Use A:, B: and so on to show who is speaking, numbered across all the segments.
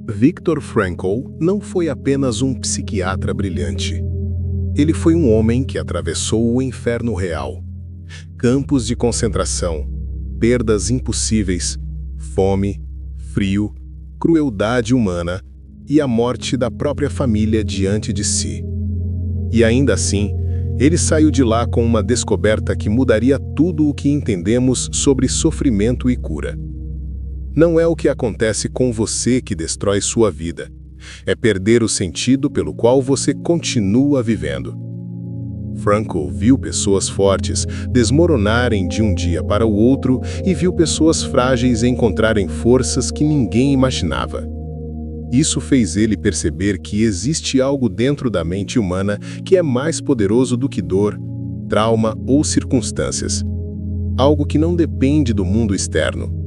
A: Viktor Frankl não foi apenas um psiquiatra brilhante. Ele foi um homem que atravessou o inferno real. Campos de concentração, perdas impossíveis, fome, frio, crueldade humana e a morte da própria família diante de si. E ainda assim, ele saiu de lá com uma descoberta que mudaria tudo o que entendemos sobre sofrimento e cura. Não é o que acontece com você que destrói sua vida. É perder o sentido pelo qual você continua vivendo. Frankl viu pessoas fortes desmoronarem de um dia para o outro e viu pessoas frágeis encontrarem forças que ninguém imaginava. Isso fez ele perceber que existe algo dentro da mente humana que é mais poderoso do que dor, trauma ou circunstâncias. Algo que não depende do mundo externo.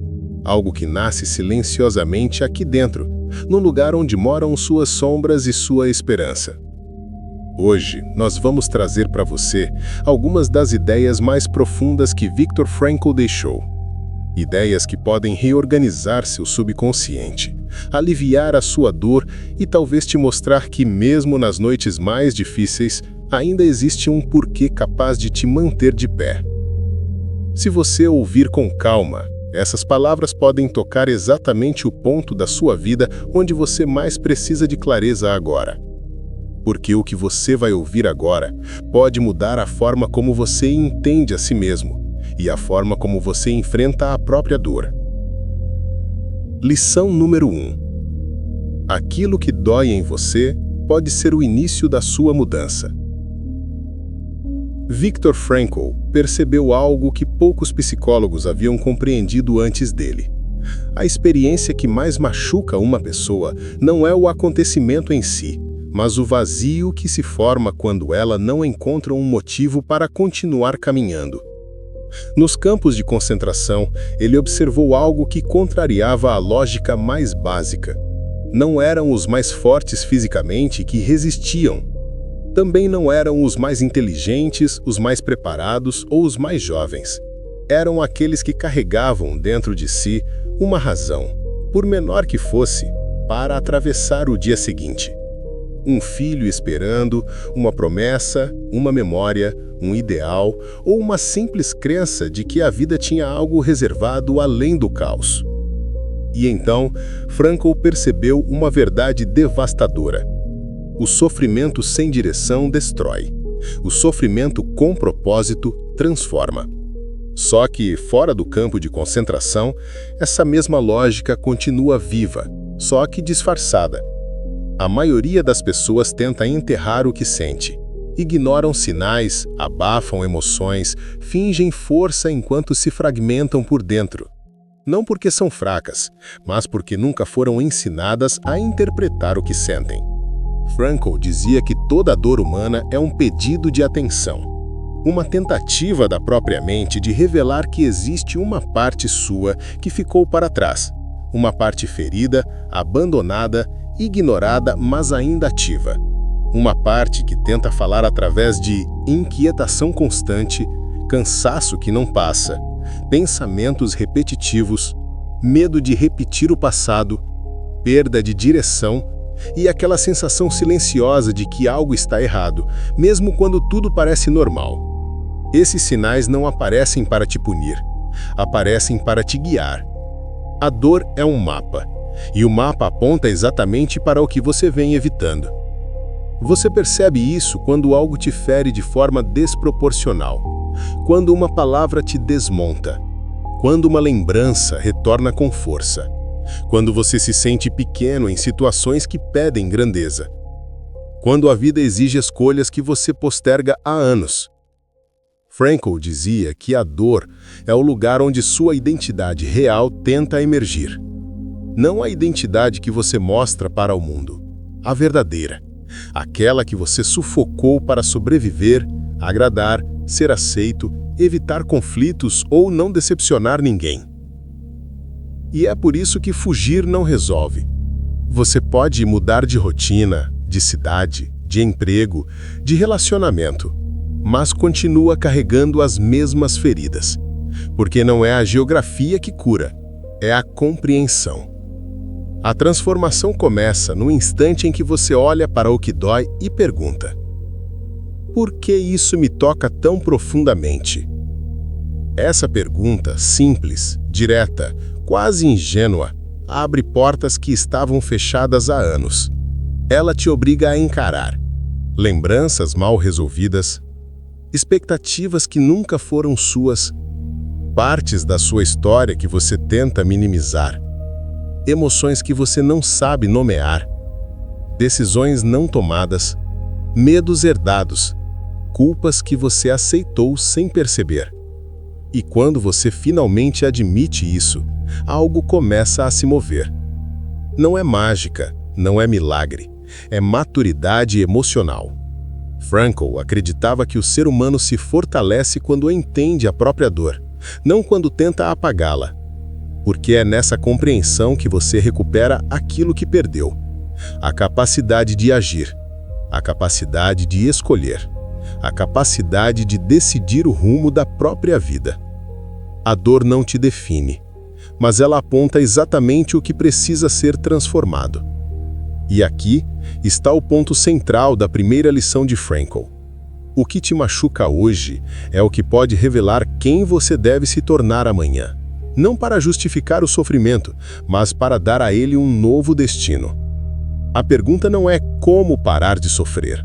A: Algo que nasce silenciosamente aqui dentro, no lugar onde moram suas sombras e sua esperança. Hoje, nós vamos trazer para você algumas das ideias mais profundas que Viktor Frankl deixou. Ideias que podem reorganizar seu subconsciente, aliviar a sua dor e talvez te mostrar que, mesmo nas noites mais difíceis, ainda existe um porquê capaz de te manter de pé. Se você ouvir com calma, essas palavras podem tocar exatamente o ponto da sua vida onde você mais precisa de clareza agora. Porque o que você vai ouvir agora pode mudar a forma como você entende a si mesmo e a forma como você enfrenta a própria dor. Lição número 1. Aquilo que dói em você pode ser o início da sua mudança. Viktor Frankl percebeu algo que poucos psicólogos haviam compreendido antes dele. A experiência que mais machuca uma pessoa não é o acontecimento em si, mas o vazio que se forma quando ela não encontra um motivo para continuar caminhando. Nos campos de concentração, ele observou algo que contrariava a lógica mais básica. Não eram os mais fortes fisicamente que resistiam. Também não eram os mais inteligentes, os mais preparados ou os mais jovens. Eram aqueles que carregavam dentro de si uma razão, por menor que fosse, para atravessar o dia seguinte. Um filho esperando, uma promessa, uma memória, um ideal ou uma simples crença de que a vida tinha algo reservado além do caos. E então, Frankl percebeu uma verdade devastadora. O sofrimento sem direção destrói. O sofrimento com propósito transforma. Só que, fora do campo de concentração, essa mesma lógica continua viva, só que disfarçada. A maioria das pessoas tenta enterrar o que sente. Ignoram sinais, abafam emoções, fingem força enquanto se fragmentam por dentro. Não porque são fracas, mas porque nunca foram ensinadas a interpretar o que sentem. Frankl dizia que toda dor humana é um pedido de atenção. Uma tentativa da própria mente de revelar que existe uma parte sua que ficou para trás. Uma parte ferida, abandonada, ignorada, mas ainda ativa. Uma parte que tenta falar através de inquietação constante, cansaço que não passa, pensamentos repetitivos, medo de repetir o passado, perda de direção e aquela sensação silenciosa de que algo está errado, mesmo quando tudo parece normal. Esses sinais não aparecem para te punir, aparecem para te guiar. A dor é um mapa, e o mapa aponta exatamente para o que você vem evitando. Você percebe isso quando algo te fere de forma desproporcional, quando uma palavra te desmonta, quando uma lembrança retorna com força, quando você se sente pequeno em situações que pedem grandeza, quando a vida exige escolhas que você posterga há anos. Frankl dizia que a dor é o lugar onde sua identidade real tenta emergir. Não a identidade que você mostra para o mundo, a verdadeira, aquela que você sufocou para sobreviver, agradar, ser aceito, evitar conflitos ou não decepcionar ninguém. E é por isso que fugir não resolve. Você pode mudar de rotina, de cidade, de emprego, de relacionamento, mas continua carregando as mesmas feridas. Porque não é a geografia que cura, é a compreensão. A transformação começa no instante em que você olha para o que dói e pergunta: por que isso me toca tão profundamente? Essa pergunta, simples, direta, quase ingênua, abre portas que estavam fechadas há anos. Ela te obriga a encarar lembranças mal resolvidas, expectativas que nunca foram suas, partes da sua história que você tenta minimizar, emoções que você não sabe nomear, decisões não tomadas, medos herdados, culpas que você aceitou sem perceber. E quando você finalmente admite isso, algo começa a se mover. Não é mágica, não é milagre, é maturidade emocional. Frankl acreditava que o ser humano se fortalece quando entende a própria dor, não quando tenta apagá-la. Porque é nessa compreensão que você recupera aquilo que perdeu: a capacidade de agir, a capacidade de escolher, a capacidade de decidir o rumo da própria vida. A dor não te define, mas ela aponta exatamente o que precisa ser transformado. E aqui está o ponto central da primeira lição de Frankl. O que te machuca hoje é o que pode revelar quem você deve se tornar amanhã. Não para justificar o sofrimento, mas para dar a ele um novo destino. A pergunta não é como parar de sofrer.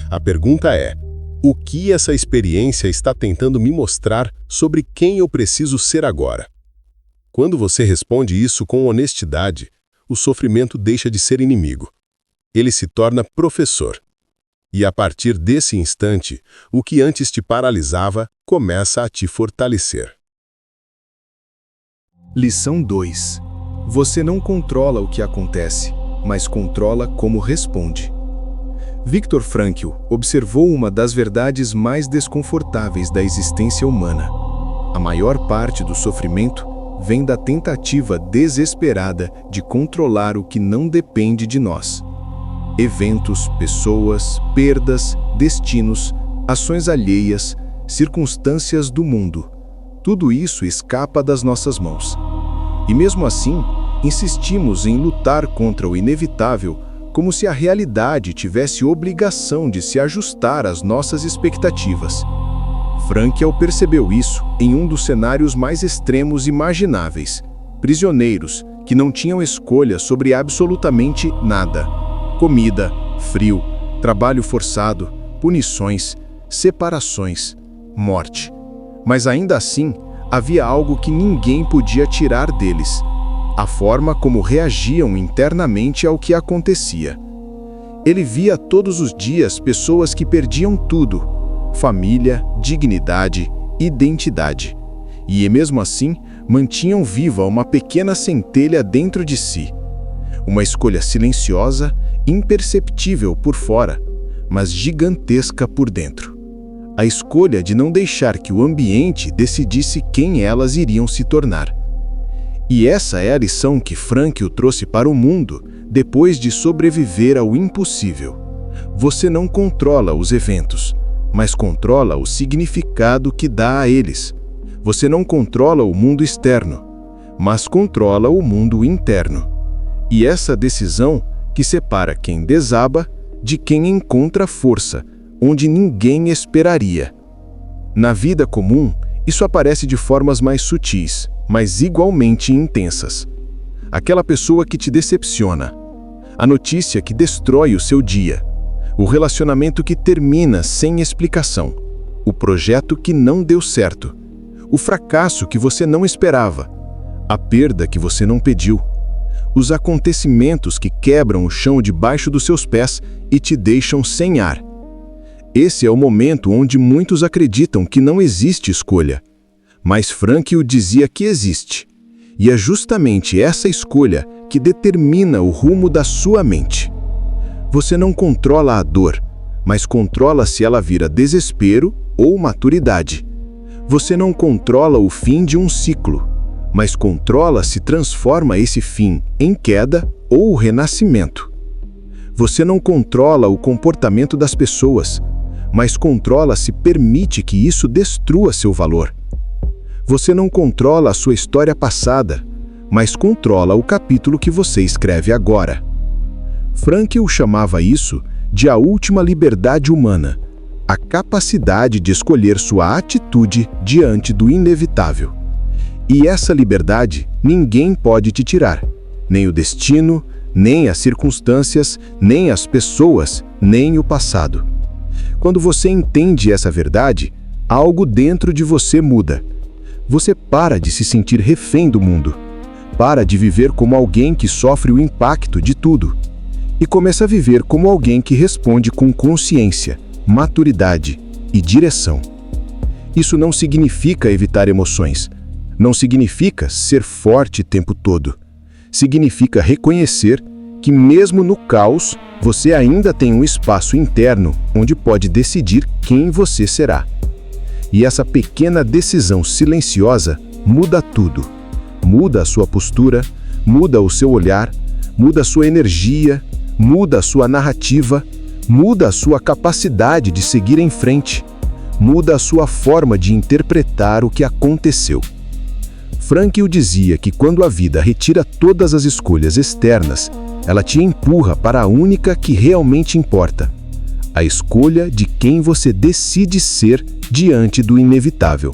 A: A pergunta é: o que essa experiência está tentando me mostrar sobre quem eu preciso ser agora? Quando você responde isso com honestidade, o sofrimento deixa de ser inimigo. Ele se torna professor. E a partir desse instante, o que antes te paralisava começa a te fortalecer.
B: Lição 2. Você não controla o que acontece, mas controla como responde. Viktor Frankl observou uma das verdades mais desconfortáveis da existência humana. A maior parte do sofrimento vem da tentativa desesperada de controlar o que não depende de nós. Eventos, pessoas, perdas, destinos, ações alheias, circunstâncias do mundo. Tudo isso escapa das nossas mãos. E mesmo assim, insistimos em lutar contra o inevitável, como se a realidade tivesse obrigação de se ajustar às nossas expectativas. Frankl percebeu isso em um dos cenários mais extremos imagináveis: prisioneiros que não tinham escolha sobre absolutamente nada. Comida, frio, trabalho forçado, punições, separações, morte. Mas ainda assim, havia algo que ninguém podia tirar deles: a forma como reagiam internamente ao que acontecia. Ele via todos os dias pessoas que perdiam tudo: família, dignidade, identidade. E mesmo assim, mantinham viva uma pequena centelha dentro de si. Uma escolha silenciosa, imperceptível por fora, mas gigantesca por dentro. A escolha de não deixar que o ambiente decidisse quem elas iriam se tornar. E essa é a lição que Frankl trouxe para o mundo depois de sobreviver ao impossível. Você não controla os eventos, mas controla o significado que dá a eles. Você não controla o mundo externo, mas controla o mundo interno. E essa decisão que separa quem desaba de quem encontra força, onde ninguém esperaria. Na vida comum, isso aparece de formas mais sutis, mas igualmente intensas. Aquela pessoa que te decepciona, a notícia que destrói o seu dia, o relacionamento que termina sem explicação, o projeto que não deu certo, o fracasso que você não esperava, a perda que você não pediu, os acontecimentos que quebram o chão debaixo dos seus pés e te deixam sem ar. Esse é o momento onde muitos acreditam que não existe escolha. Mas Frankl dizia que existe. E é justamente essa escolha que determina o rumo da sua mente. Você não controla a dor, mas controla se ela vira desespero ou maturidade. Você não controla o fim de um ciclo, mas controla se transforma esse fim em queda ou renascimento. Você não controla o comportamento das pessoas, mas controla se permite que isso destrua seu valor. Você não controla a sua história passada, mas controla o capítulo que você escreve agora. Frankl chamava isso de a última liberdade humana, a capacidade de escolher sua atitude diante do inevitável. E essa liberdade ninguém pode te tirar, nem o destino, nem as circunstâncias, nem as pessoas, nem o passado. Quando você entende essa verdade, algo dentro de você muda. Você para de se sentir refém do mundo, para de viver como alguém que sofre o impacto de tudo, e começa a viver como alguém que responde com consciência, maturidade e direção. Isso não significa evitar emoções, não significa ser forte o tempo todo. Significa reconhecer que mesmo no caos, você ainda tem um espaço interno onde pode decidir quem você será. E essa pequena decisão silenciosa muda tudo. Muda a sua postura, muda o seu olhar, muda a sua energia, muda a sua narrativa, muda a sua capacidade de seguir em frente, muda a sua forma de interpretar o que aconteceu. Frankl dizia que quando a vida retira todas as escolhas externas, ela te empurra para a única que realmente importa: a escolha de quem você decide ser diante do inevitável.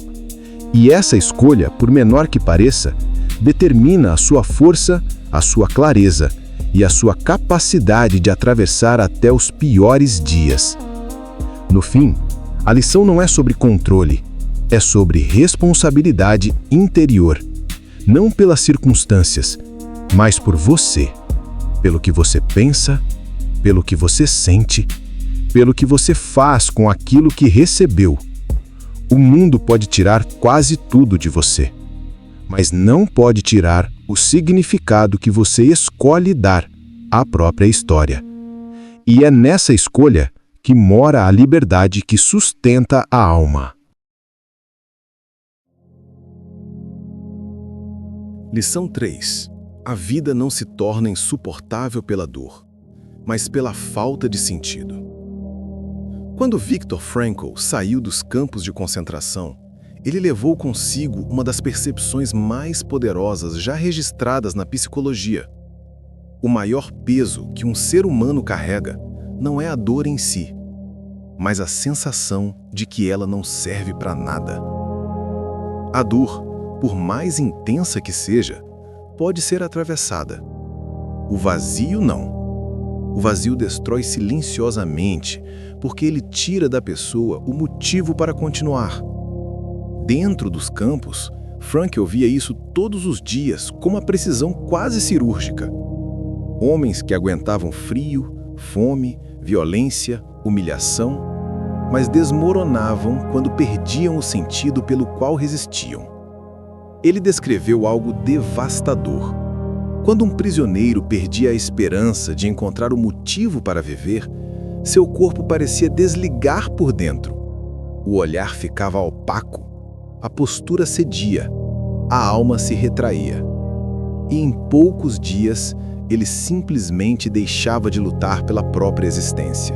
B: E essa escolha, por menor que pareça, determina a sua força, a sua clareza e a sua capacidade de atravessar até os piores dias. No fim, a lição não é sobre controle, é sobre responsabilidade interior, não pelas circunstâncias, mas por você, pelo que você pensa, pelo que você sente, pelo que você faz com aquilo que recebeu. O mundo pode tirar quase tudo de você, mas não pode tirar o significado que você escolhe dar à própria história. E é nessa escolha que mora a liberdade que sustenta a alma. Lição 3. A vida não se torna insuportável pela dor, mas pela falta de sentido. Quando Viktor Frankl saiu dos campos de concentração, ele levou consigo uma das percepções mais poderosas já registradas na psicologia. O maior peso que um ser humano carrega não é a dor em si, mas a sensação de que ela não serve para nada. A dor, por mais intensa que seja, pode ser atravessada. O vazio não. O vazio destrói silenciosamente, porque ele tira da pessoa o motivo para continuar. Dentro dos campos, Frankl via isso todos os dias com uma precisão quase cirúrgica. Homens que aguentavam frio, fome, violência, humilhação, mas desmoronavam quando perdiam o sentido pelo qual resistiam. Ele descreveu algo devastador. Quando um prisioneiro perdia a esperança de encontrar o motivo para viver, seu corpo parecia desligar por dentro. O olhar ficava opaco, a postura cedia, a alma se retraía. E em poucos dias, ele simplesmente deixava de lutar pela própria existência.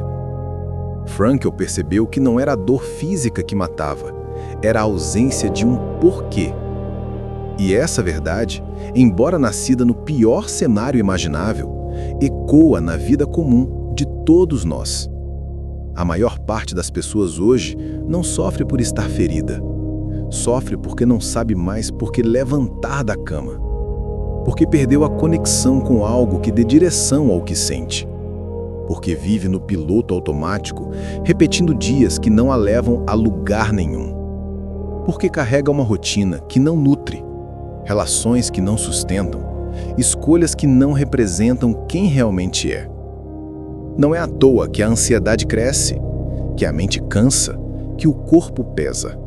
B: Frankl percebeu que não era a dor física que matava, era a ausência de um porquê. E essa verdade, embora nascida no pior cenário imaginável, ecoa na vida comum de todos nós. A maior parte das pessoas hoje não sofre por estar ferida. Sofre porque não sabe mais por que levantar da cama. Porque perdeu a conexão com algo que dê direção ao que sente. Porque vive no piloto automático, repetindo dias que não a levam a lugar nenhum. Porque carrega uma rotina que não nutre, relações que não sustentam, escolhas que não representam quem realmente é. Não é à toa que a ansiedade cresce, que a mente cansa, que o corpo pesa.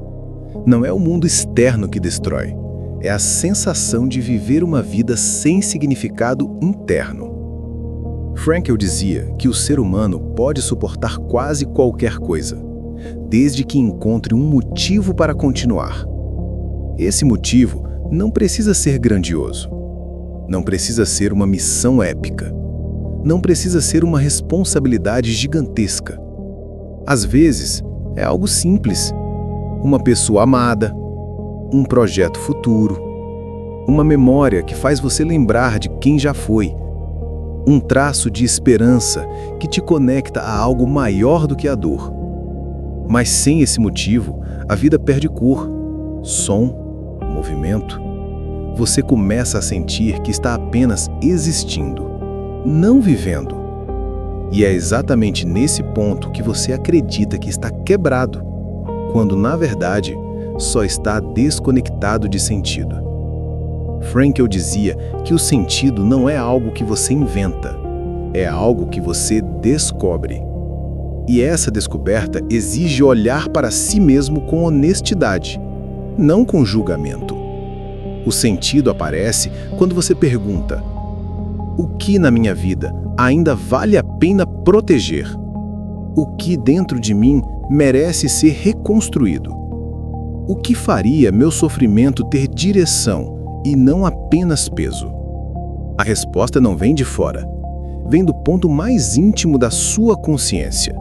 B: Não é o mundo externo que destrói, é a sensação de viver uma vida sem significado interno. Frankl dizia que o ser humano pode suportar quase qualquer coisa, desde que encontre um motivo para continuar. Esse motivo não precisa ser grandioso. Não precisa ser uma missão épica. Não precisa ser uma responsabilidade gigantesca. Às vezes, é algo simples. Uma pessoa amada, um projeto futuro, uma memória que faz você lembrar de quem já foi, um traço de esperança que te conecta a algo maior do que a dor. Mas sem esse motivo, a vida perde cor, som, movimento. Você começa a sentir que está apenas existindo, não vivendo. E é exatamente nesse ponto que você acredita que está quebrado, quando na verdade só está desconectado de sentido. Frankl dizia que o sentido não é algo que você inventa, é algo que você descobre. E essa descoberta exige olhar para si mesmo com honestidade, não com julgamento. O sentido aparece quando você pergunta: o que na minha vida ainda vale a pena proteger? O que dentro de mim merece ser reconstruído? O que faria meu sofrimento ter direção e não apenas peso? A resposta não vem de fora, vem do ponto mais íntimo da sua consciência.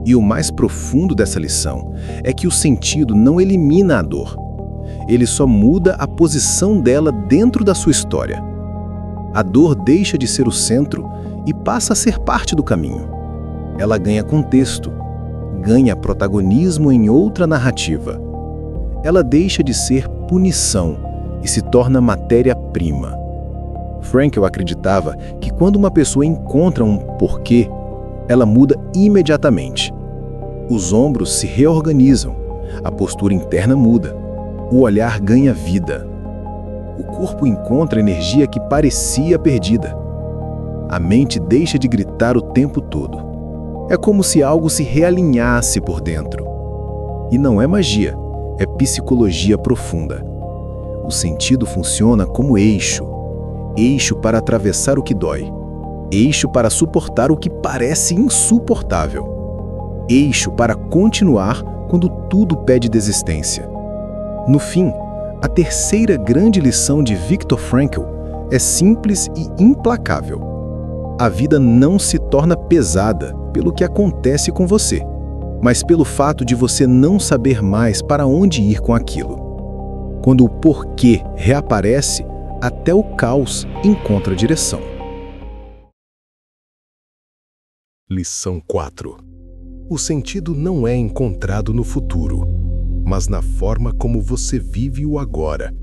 B: E o mais profundo dessa lição é que o sentido não elimina a dor. Ele só muda a posição dela dentro da sua história. A dor deixa de ser o centro e passa a ser parte do caminho. Ela ganha contexto, ganha protagonismo em outra narrativa. Ela deixa de ser punição e se torna matéria-prima. Frankl acreditava que quando uma pessoa encontra um porquê, ela muda imediatamente. Os ombros se reorganizam, a postura interna muda, o olhar ganha vida. O corpo encontra energia que parecia perdida. A mente deixa de gritar o tempo todo. É como se algo se realinhasse por dentro. E não é magia, é psicologia profunda. O sentido funciona como eixo. Eixo para atravessar o que dói. Eixo para suportar o que parece insuportável. Eixo para continuar quando tudo pede desistência. No fim, a terceira grande lição de Viktor Frankl é simples e implacável. A vida não se torna pesada pelo que acontece com você, mas pelo fato de você não saber mais para onde ir com aquilo. Quando o porquê reaparece, até o caos encontra direção.
A: Lição 4. O sentido não é encontrado no futuro, mas na forma como você vive o agora.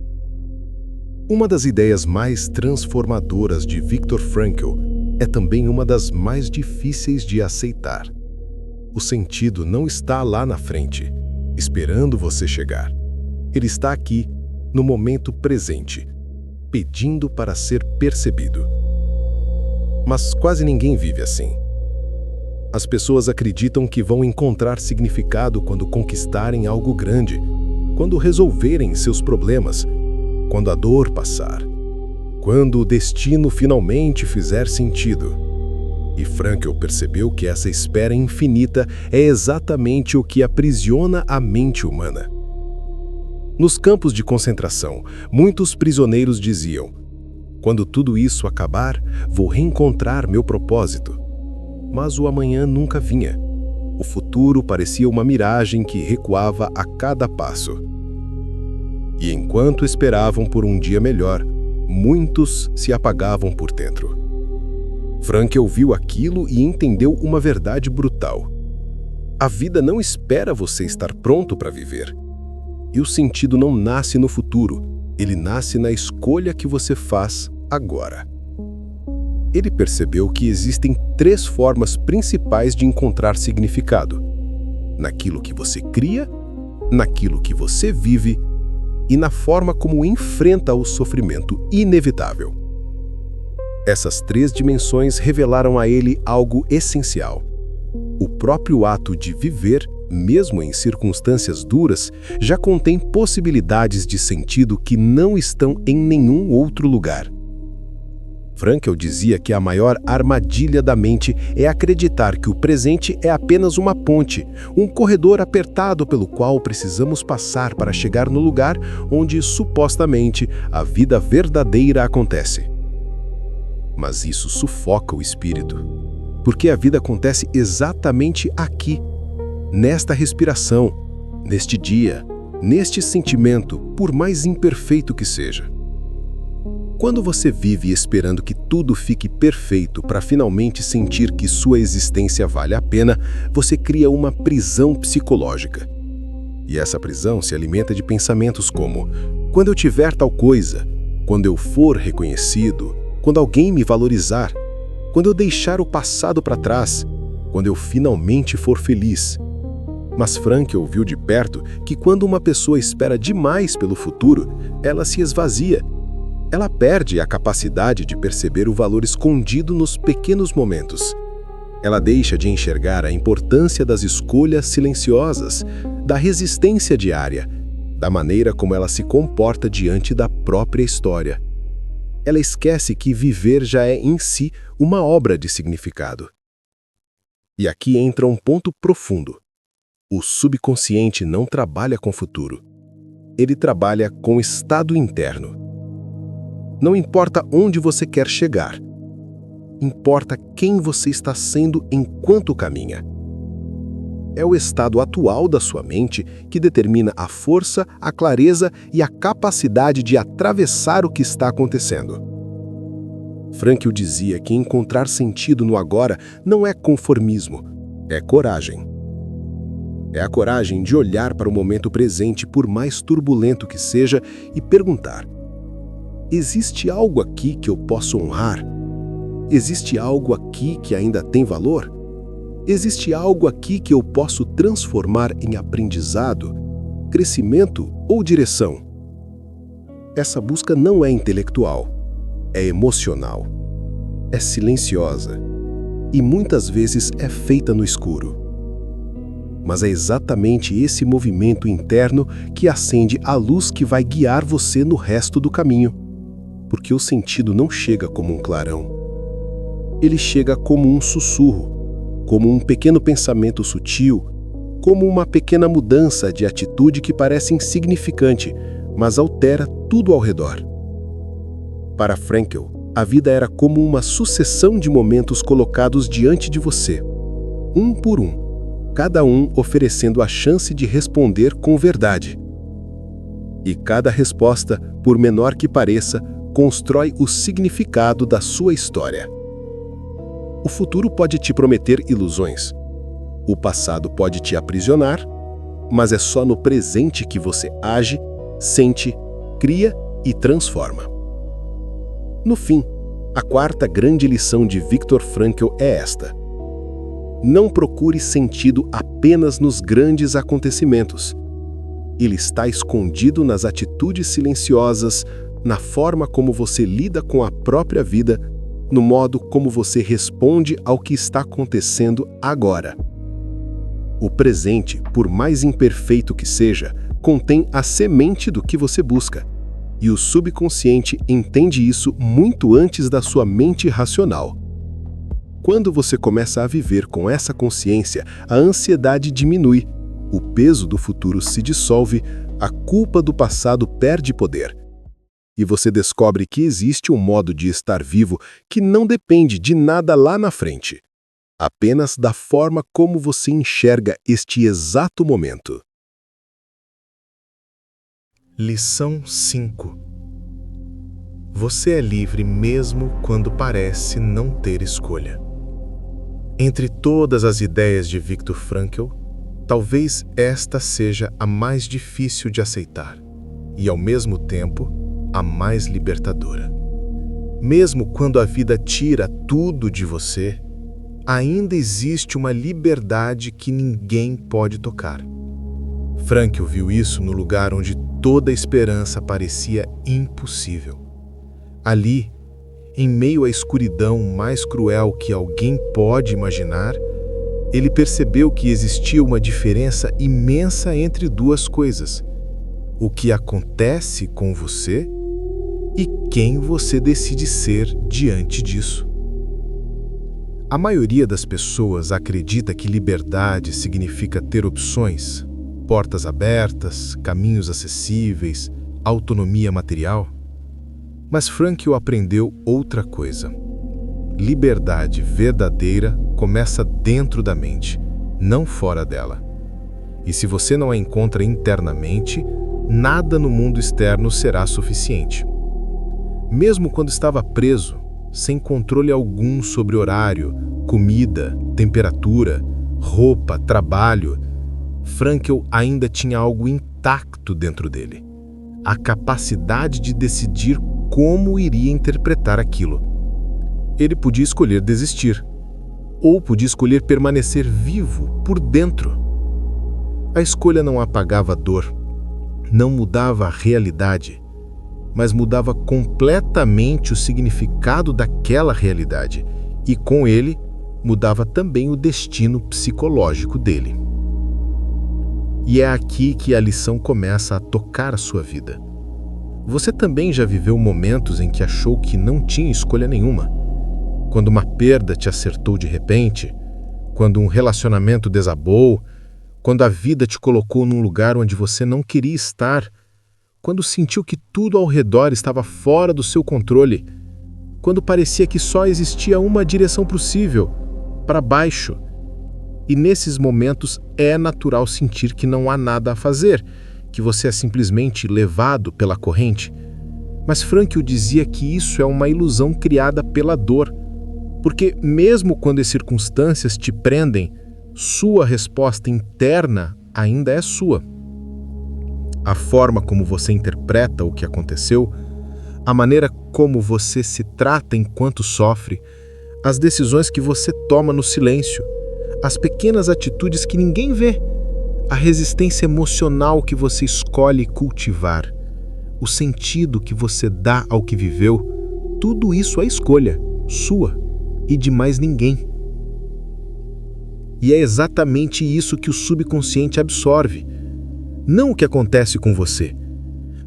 A: Uma das ideias mais transformadoras de Viktor Frankl é também uma das mais difíceis de aceitar. O sentido não está lá na frente, esperando você chegar. Ele está aqui, no momento presente, pedindo para ser percebido. Mas quase ninguém vive assim. As pessoas acreditam que vão encontrar significado quando conquistarem algo grande, quando resolverem seus problemas, quando a dor passar, quando o destino finalmente fizer sentido. E Frankl percebeu que essa espera infinita é exatamente o que aprisiona a mente humana. Nos campos de concentração, muitos prisioneiros diziam: quando tudo isso acabar, vou reencontrar meu propósito. Mas o amanhã nunca vinha. O futuro parecia uma miragem que recuava a cada passo. E enquanto esperavam por um dia melhor, muitos se apagavam por dentro. Frankl viu aquilo e entendeu uma verdade brutal. A vida não espera você estar pronto para viver. E o sentido não nasce no futuro, ele nasce na escolha que você faz agora. Ele percebeu que existem 3 formas principais de encontrar significado: naquilo que você cria, naquilo que você vive e na forma como enfrenta o sofrimento inevitável. Essas 3 dimensões revelaram a ele algo essencial. O próprio ato de viver, mesmo em circunstâncias duras, já contém possibilidades de sentido que não estão em nenhum outro lugar. Frankl dizia que a maior armadilha da mente é acreditar que o presente é apenas uma ponte, um corredor apertado pelo qual precisamos passar para chegar no lugar onde, supostamente, a vida verdadeira acontece. Mas isso sufoca o espírito, porque a vida acontece exatamente aqui, nesta respiração, neste dia, neste sentimento, por mais imperfeito que seja. Quando você vive esperando que tudo fique perfeito para finalmente sentir que sua existência vale a pena, você cria uma prisão psicológica. E essa prisão se alimenta de pensamentos como: quando eu tiver tal coisa, quando eu for reconhecido, quando alguém me valorizar, quando eu deixar o passado para trás, quando eu finalmente for feliz. Mas Frankl viu de perto que quando uma pessoa espera demais pelo futuro, ela se esvazia. Ela perde a capacidade de perceber o valor escondido nos pequenos momentos. Ela deixa de enxergar a importância das escolhas silenciosas, da resistência diária, da maneira como ela se comporta diante da própria história. Ela esquece que viver já é em si uma obra de significado. E aqui entra um ponto profundo. O subconsciente não trabalha com o futuro. Ele trabalha com o estado interno. Não importa onde você quer chegar. Importa quem você está sendo enquanto caminha. É o estado atual da sua mente que determina a força, a clareza e a capacidade de atravessar o que está acontecendo. Frankl dizia que encontrar sentido no agora não é conformismo, é coragem. É a coragem de olhar para o momento presente, por mais turbulento que seja, e perguntar: existe algo aqui que eu posso honrar? Existe algo aqui que ainda tem valor? Existe algo aqui que eu posso transformar em aprendizado, crescimento ou direção? Essa busca não é intelectual, é emocional, é silenciosa e muitas vezes é feita no escuro. Mas é exatamente esse movimento interno que acende a luz que vai guiar você no resto do caminho. Porque o sentido não chega como um clarão. Ele chega como um sussurro, como um pequeno pensamento sutil, como uma pequena mudança de atitude que parece insignificante, mas altera tudo ao redor. Para Frankl, a vida era como uma sucessão de momentos colocados diante de você, um por um, cada um oferecendo a chance de responder com verdade. E cada resposta, por menor que pareça, constrói o significado da sua história. O futuro pode te prometer ilusões. O passado pode te aprisionar, mas é só no presente que você age, sente, cria e transforma. No fim, a quarta grande lição de Viktor Frankl é esta: não procure sentido apenas nos grandes acontecimentos. Ele está escondido nas atitudes silenciosas, na forma como você lida com a própria vida, no modo como você responde ao que está acontecendo agora. O presente, por mais imperfeito que seja, contém a semente do que você busca. E o subconsciente entende isso muito antes da sua mente racional. Quando você começa a viver com essa consciência, a ansiedade diminui, o peso do futuro se dissolve, a culpa do passado perde poder. E você descobre que existe um modo de estar vivo que não depende de nada lá na frente, apenas da forma como você enxerga este exato momento.
B: Lição 5. Você é livre mesmo quando parece não ter escolha. Entre todas as ideias de Viktor Frankl, talvez esta seja a mais difícil de aceitar e, ao mesmo tempo, a mais libertadora. Mesmo quando a vida tira tudo de você, ainda existe uma liberdade que ninguém pode tocar. Frankl viu isso no lugar onde toda esperança parecia impossível. Ali, em meio à escuridão mais cruel que alguém pode imaginar, ele percebeu que existia uma diferença imensa entre duas coisas: o que acontece com você e quem você decide ser diante disso. A maioria das pessoas acredita que liberdade significa ter opções, portas abertas, caminhos acessíveis, autonomia material. Mas Frankl aprendeu outra coisa. Liberdade verdadeira começa dentro da mente, não fora dela. E se você não a encontra internamente, nada no mundo externo será suficiente. Mesmo quando estava preso, sem controle algum sobre horário, comida, temperatura, roupa, trabalho, Frankl ainda tinha algo intacto dentro dele: a capacidade de decidir como iria interpretar aquilo. Ele podia escolher desistir, ou podia escolher permanecer vivo por dentro. A escolha não apagava a dor, não mudava a realidade, mas mudava completamente o significado daquela realidade, e com ele mudava também o destino psicológico dele. E é aqui que a lição começa a tocar a sua vida. Você também já viveu momentos em que achou que não tinha escolha nenhuma? Quando uma perda te acertou de repente, quando um relacionamento desabou, quando a vida te colocou num lugar onde você não queria estar, quando sentiu que tudo ao redor estava fora do seu controle, quando parecia que só existia uma direção possível, para baixo. E nesses momentos é natural sentir que não há nada a fazer, que você é simplesmente levado pela corrente. Mas Frankl dizia que isso é uma ilusão criada pela dor, porque mesmo quando as circunstâncias te prendem, sua resposta interna ainda é sua. A forma como você interpreta o que aconteceu, a maneira como você se trata enquanto sofre, as decisões que você toma no silêncio, as pequenas atitudes que ninguém vê, a resistência emocional que você escolhe cultivar, o sentido que você dá ao que viveu, tudo isso é escolha sua e de mais ninguém. E é exatamente isso que o subconsciente absorve. Não o que acontece com você,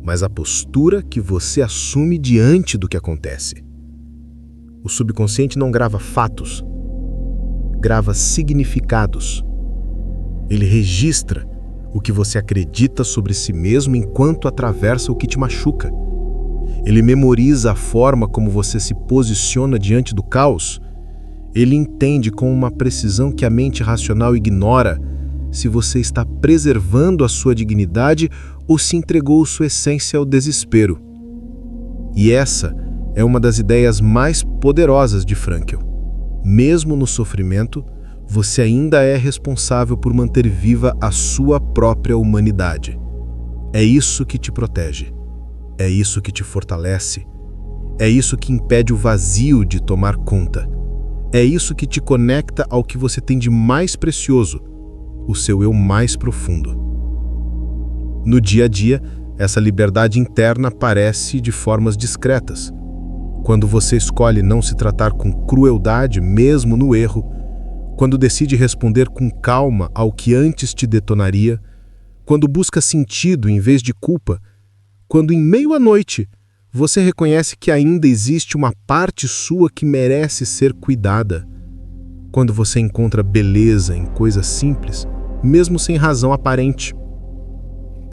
B: mas a postura que você assume diante do que acontece. O subconsciente não grava fatos, grava significados. Ele registra o que você acredita sobre si mesmo enquanto atravessa o que te machuca. Ele memoriza a forma como você se posiciona diante do caos. Ele entende com uma precisão que a mente racional ignora se você está preservando a sua dignidade ou se entregou sua essência ao desespero. E essa é uma das ideias mais poderosas de Frankl. Mesmo no sofrimento, você ainda é responsável por manter viva a sua própria humanidade. É isso que te protege. É isso que te fortalece. É isso que impede o vazio de tomar conta. É isso que te conecta ao que você tem de mais precioso, o seu eu mais profundo. No dia a dia, essa liberdade interna aparece de formas discretas. Quando você escolhe não se tratar com crueldade, mesmo no erro, quando decide responder com calma ao que antes te detonaria, quando busca sentido em vez de culpa, quando em meio à noite você reconhece que ainda existe uma parte sua que merece ser cuidada, quando você encontra beleza em coisas simples, mesmo sem razão aparente.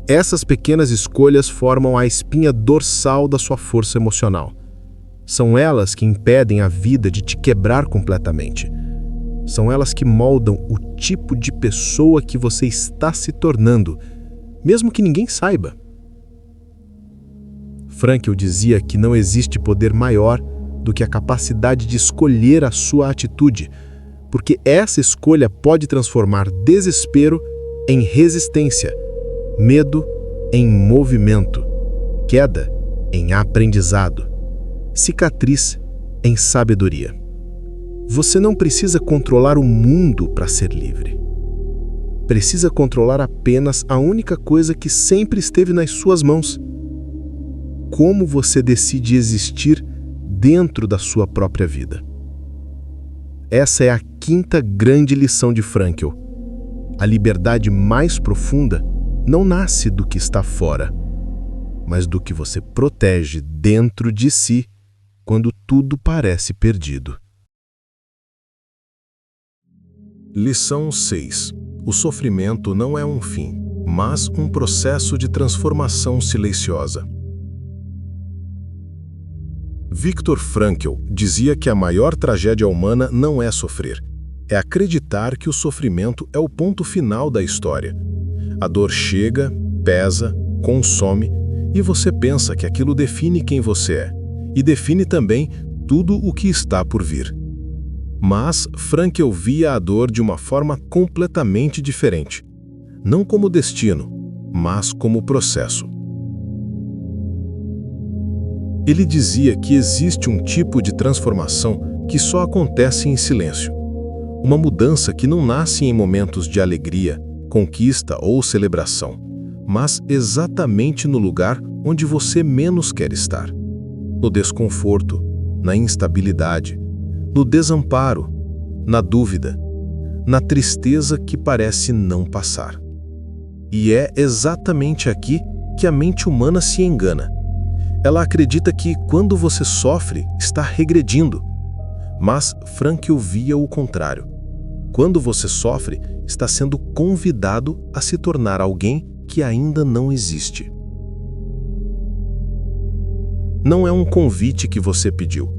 B: Essas pequenas escolhas formam a espinha dorsal da sua força emocional. São elas que impedem a vida de te quebrar completamente. São elas que moldam o tipo de pessoa que você está se tornando, mesmo que ninguém saiba. Frankl dizia que não existe poder maior do que a capacidade de escolher a sua atitude, porque essa escolha pode transformar desespero em resistência, medo em movimento, queda em aprendizado, cicatriz em sabedoria. Você não precisa controlar o mundo para ser livre. Precisa controlar apenas a única coisa que sempre esteve nas suas mãos: como você decide existir dentro da sua própria vida. Essa é a quinta grande lição de Frankl. A liberdade mais profunda não nasce do que está fora, mas do que você protege dentro de si quando tudo parece perdido. Lição 6. O sofrimento não é um fim, mas um processo de transformação silenciosa. Viktor Frankl dizia que a maior tragédia humana não é sofrer, é acreditar que o sofrimento é o ponto final da história. A dor chega, pesa, consome, e você pensa que aquilo define quem você é. e define também tudo o que está por vir. Mas Frankl via a dor de uma forma completamente diferente. Não como destino, mas como processo. Ele dizia que existe um tipo de transformação que só acontece em silêncio. Uma mudança que não nasce em momentos de alegria, conquista ou celebração, mas exatamente no lugar onde você menos quer estar. No desconforto, na instabilidade, no desamparo, na dúvida, na tristeza que parece não passar. E é exatamente aqui que a mente humana se engana. Ela acredita que, quando você sofre, está regredindo. Mas Frankl via o contrário. Quando você sofre, está sendo convidado a se tornar alguém que ainda não existe. Não é um convite que você pediu.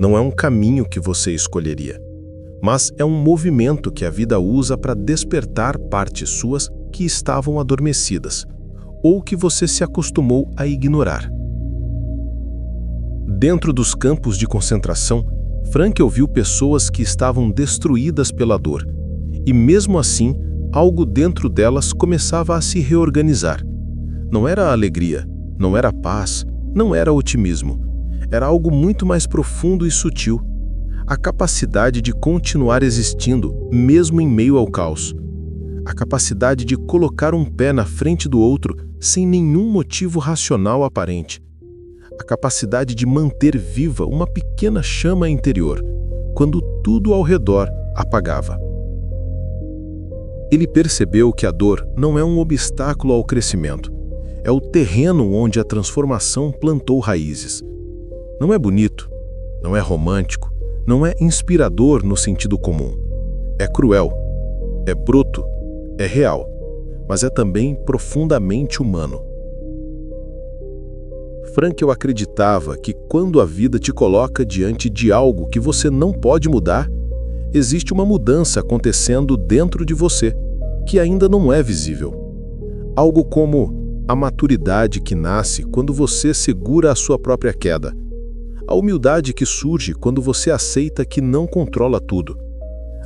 B: Não é um caminho que você escolheria. Mas é um movimento que a vida usa para despertar partes suas que estavam adormecidas, ou que você se acostumou a ignorar. Dentro dos campos de concentração, Frankl viu pessoas que estavam destruídas pela dor, e mesmo assim, algo dentro delas começava a se reorganizar. Não era alegria, não era paz, não era otimismo. Era algo muito mais profundo e sutil. A capacidade de continuar existindo, mesmo em meio ao caos. A capacidade de colocar um pé na frente do outro sem nenhum motivo racional aparente. A capacidade de manter viva uma pequena chama interior, quando tudo ao redor apagava. Ele percebeu que a dor não é um obstáculo ao crescimento. É o terreno onde a transformação plantou raízes. Não é bonito, não é romântico, não é inspirador no sentido comum. É cruel, é bruto, é real, mas é também profundamente humano. Frankl acreditava que quando a vida te coloca diante de algo que você não pode mudar, existe uma mudança acontecendo dentro de você, que ainda não é visível. Algo como a maturidade que nasce quando você segura a sua própria queda. A humildade que surge quando você aceita que não controla tudo.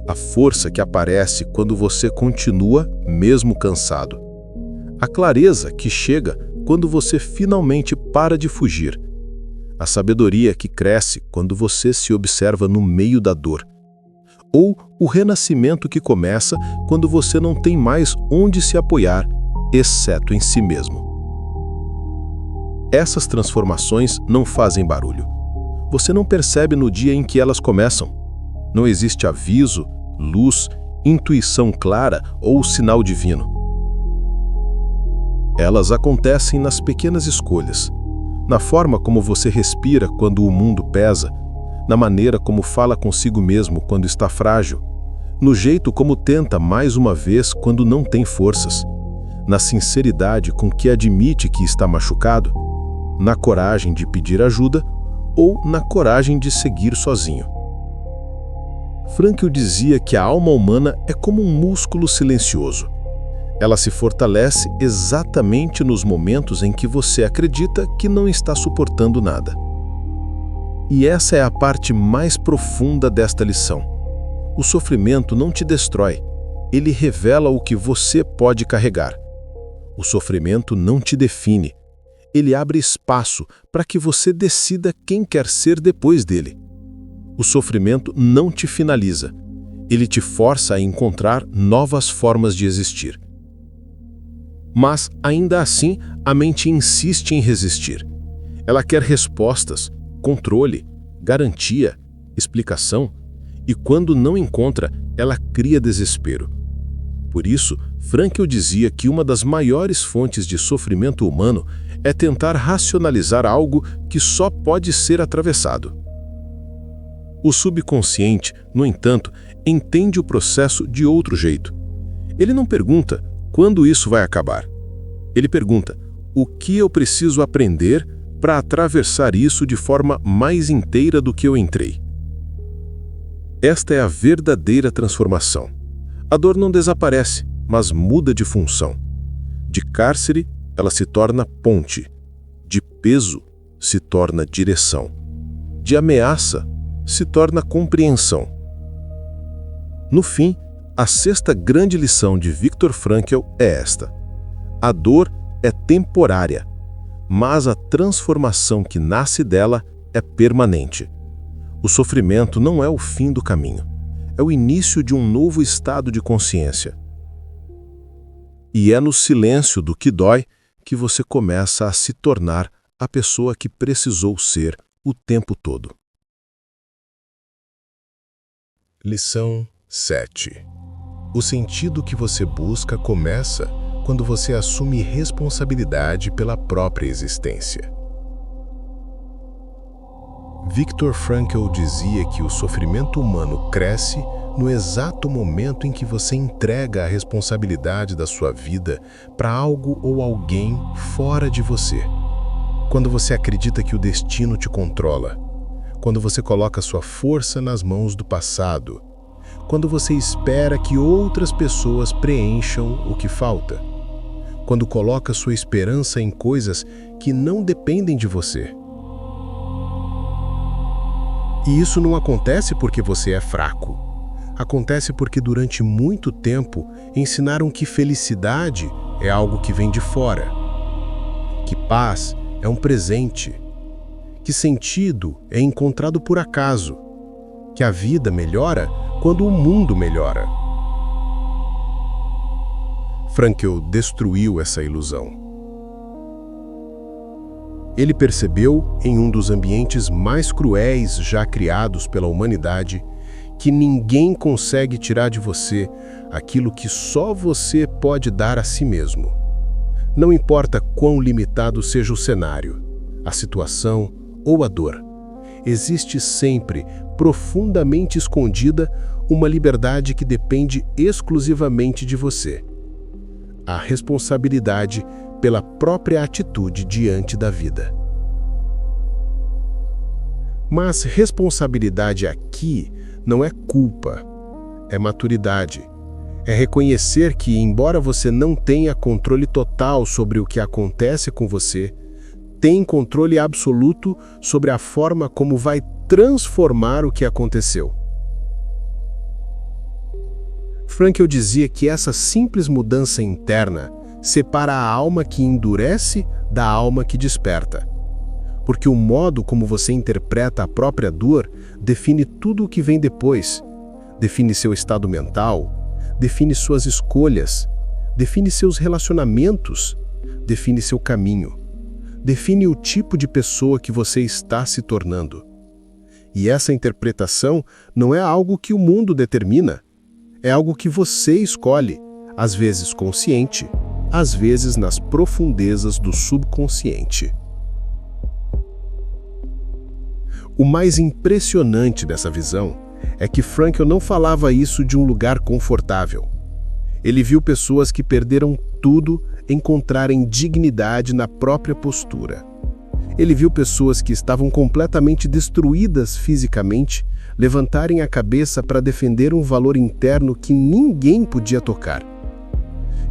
B: A força que aparece quando você continua, mesmo cansado. A clareza que chega quando você finalmente para de fugir. A sabedoria que cresce quando você se observa no meio da dor. Ou o renascimento que começa quando você não tem mais onde se apoiar, exceto em si mesmo. Essas transformações não fazem barulho. Você não percebe no dia em que elas começam. Não existe aviso, luz, intuição clara ou sinal divino. Elas acontecem nas pequenas escolhas, na forma como você respira quando o mundo pesa, na maneira como fala consigo mesmo quando está frágil, no jeito como tenta mais uma vez quando não tem forças, na sinceridade com que admite que está machucado, na coragem de pedir ajuda ou na coragem de seguir sozinho. Frankl dizia que a alma humana é como um músculo silencioso. Ela se fortalece exatamente nos momentos em que você acredita que não está suportando nada. E essa é a parte mais profunda desta lição. O sofrimento não te destrói, ele revela o que você pode carregar. O sofrimento não te define, ele abre espaço para que você decida quem quer ser depois dele. O sofrimento não te finaliza, ele te força a encontrar novas formas de existir. Mas, ainda assim, a mente insiste em resistir. Ela quer respostas, controle, garantia, explicação, e quando não encontra, ela cria desespero. Por isso, Frankl dizia que uma das maiores fontes de sofrimento humano é tentar racionalizar algo que só pode ser atravessado. O subconsciente, no entanto, entende o processo de outro jeito. Ele não pergunta quando isso vai acabar. Ele pergunta: o que eu preciso aprender para atravessar isso de forma mais inteira do que eu entrei? Esta é a verdadeira transformação. A dor não desaparece, mas muda de função. De cárcere, ela se torna ponte. De peso, se torna direção.
A: de ameaça, se torna compreensão. No fim, a sexta grande lição de Viktor Frankl é esta: a dor é temporária, mas a transformação que nasce dela é permanente. O sofrimento não é o fim do caminho, é o início de um novo estado de consciência. E é no silêncio do que dói que você começa a se tornar a pessoa que precisou ser o tempo todo. Lição 7. O sentido que você busca começa quando você assume responsabilidade pela própria existência. Viktor Frankl dizia que o sofrimento humano cresce no exato momento em que você entrega a responsabilidade da sua vida para algo ou alguém fora de você. Quando você acredita que o destino te controla, quando você coloca sua força nas mãos do passado, quando você espera que outras pessoas preencham o que falta, quando coloca sua esperança em coisas que não dependem de você. E isso não acontece porque você é fraco. Acontece porque durante muito tempo ensinaram que felicidade é algo que vem de fora, que paz é um presente, que sentido é encontrado por acaso, que a vida melhora quando o mundo melhora. Frankl destruiu essa ilusão. Ele percebeu, em um dos ambientes mais cruéis já criados pela humanidade, que ninguém consegue tirar de você aquilo que só você pode dar a si mesmo. Não importa quão limitado seja o cenário, a situação ou a dor, existe sempre, profundamente escondida, uma liberdade que depende exclusivamente de você. A responsabilidade pela própria atitude diante da vida. Mas responsabilidade aqui não é culpa, é maturidade. É reconhecer que, embora você não tenha controle total sobre o que acontece com você, tem controle absoluto sobre a forma como vai transformar o que aconteceu. Frankl dizia que essa simples mudança interna separa a alma que endurece da alma que desperta. Porque o modo como você interpreta a própria dor define tudo o que vem depois. Define seu estado mental, define suas escolhas, define seus relacionamentos, define seu caminho, define o tipo de pessoa que você está se tornando. E essa interpretação não é algo que o mundo determina, é algo que você escolhe, às vezes consciente, às vezes nas profundezas do subconsciente. O mais impressionante dessa visão é que Frankl não falava isso de um lugar confortável. Ele viu pessoas que perderam tudo encontrarem dignidade na própria postura. Ele viu pessoas que estavam completamente destruídas fisicamente levantarem a cabeça para defender um valor interno que ninguém podia tocar.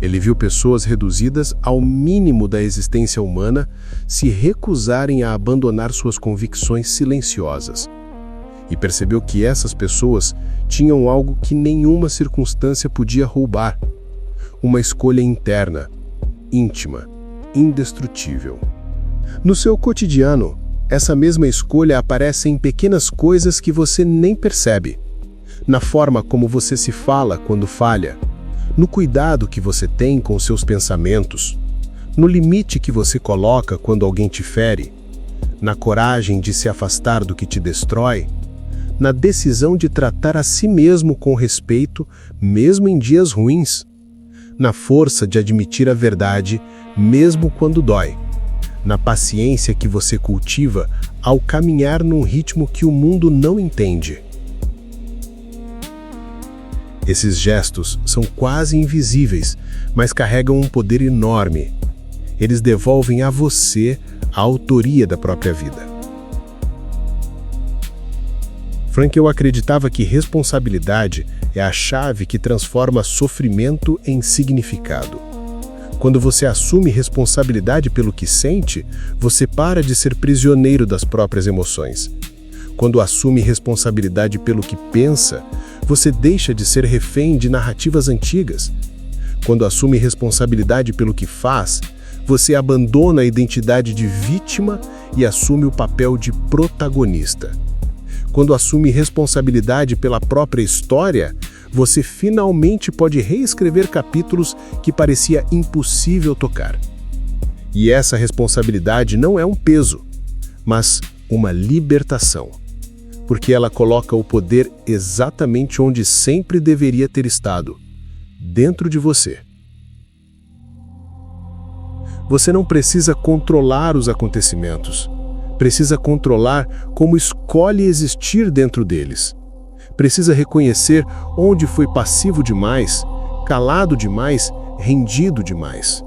A: Ele viu pessoas reduzidas ao mínimo da existência humana se recusarem a abandonar suas convicções silenciosas. E percebeu que essas pessoas tinham algo que nenhuma circunstância podia roubar: uma escolha interna, íntima, indestrutível. No seu cotidiano, essa mesma escolha aparece em pequenas coisas que você nem percebe. Na forma como você se fala quando falha, no cuidado que você tem com seus pensamentos, no limite que você coloca quando alguém te fere, na coragem de se afastar do que te destrói, na decisão de tratar a si mesmo com respeito, mesmo em dias ruins, na força de admitir a verdade, mesmo quando dói, na paciência que você cultiva ao caminhar num ritmo que o mundo não entende. Esses gestos são quase invisíveis, mas carregam um poder enorme. Eles devolvem a você a autoria da própria vida. Frankl acreditava que responsabilidade é a chave que transforma sofrimento em significado. Quando você assume responsabilidade pelo que sente, você para de ser prisioneiro das próprias emoções. Quando assume responsabilidade pelo que pensa, você deixa de ser refém de narrativas antigas. Quando assume responsabilidade pelo que faz, você abandona a identidade de vítima e assume o papel de protagonista. Quando assume responsabilidade pela própria história, você finalmente pode reescrever capítulos que parecia impossível tocar. E essa responsabilidade não é um peso, mas uma libertação, porque ela coloca o poder exatamente onde sempre deveria ter estado, dentro de você. Você não precisa controlar os acontecimentos, precisa controlar como escolhe existir dentro deles. Precisa reconhecer onde foi passivo demais, calado demais, rendido demais.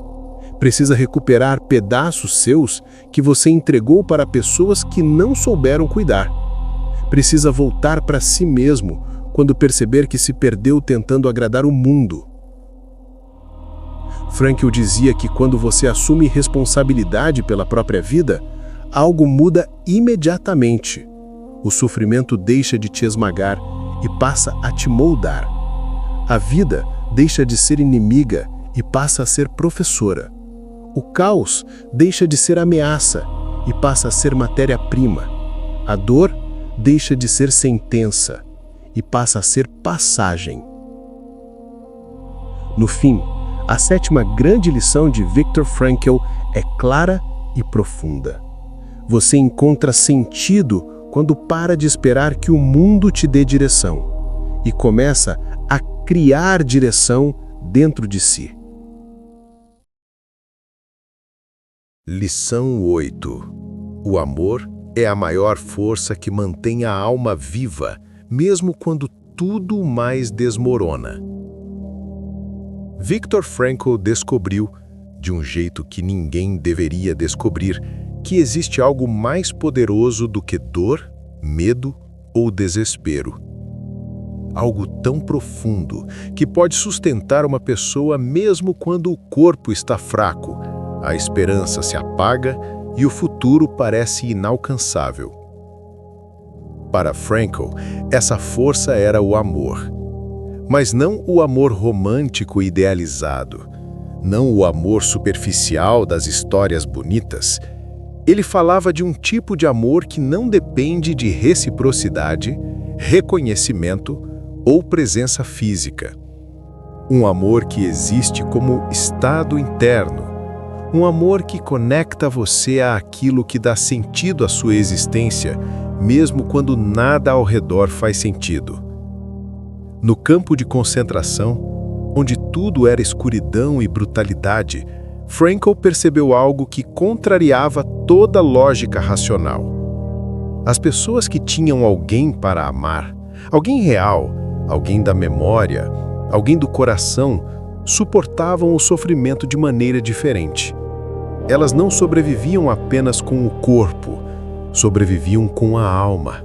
A: Precisa recuperar pedaços seus que você entregou para pessoas que não souberam cuidar. Precisa voltar para si mesmo quando perceber que se perdeu tentando agradar o mundo. Frankl dizia que quando você assume responsabilidade pela própria vida, algo muda imediatamente. O sofrimento deixa de te esmagar e passa a te moldar. A vida deixa de ser inimiga e passa a ser professora. O caos deixa de ser ameaça e passa a ser matéria-prima. A dor deixa de ser sentença e passa a ser passagem. No fim, a sétima grande lição de Viktor Frankl é clara e profunda. Você encontra sentido quando para de esperar que o mundo te dê direção e começa a criar direção dentro de si.
C: Lição 8. O amor é a maior força que mantém a alma viva, mesmo quando tudo mais desmorona. Viktor Frankl descobriu, de um jeito que ninguém deveria descobrir, que existe algo mais poderoso do que dor, medo ou desespero. Algo tão profundo que pode sustentar uma pessoa mesmo quando o corpo está fraco, a esperança se apaga e o futuro parece inalcançável. Para Frankl, essa força era o amor. Mas não o amor romântico idealizado, não o amor superficial das histórias bonitas. Ele falava de um tipo de amor que não depende de reciprocidade, reconhecimento ou presença física. Um amor que existe como estado interno. Um amor que conecta você àquilo que dá sentido à sua existência, mesmo quando nada ao redor faz sentido. No campo de concentração, onde tudo era escuridão e brutalidade, Frankl percebeu algo que contrariava toda lógica racional. As pessoas que tinham alguém para amar, alguém real, alguém da memória, alguém do coração, suportavam o sofrimento de maneira diferente. Elas não sobreviviam apenas com o corpo, sobreviviam com a alma.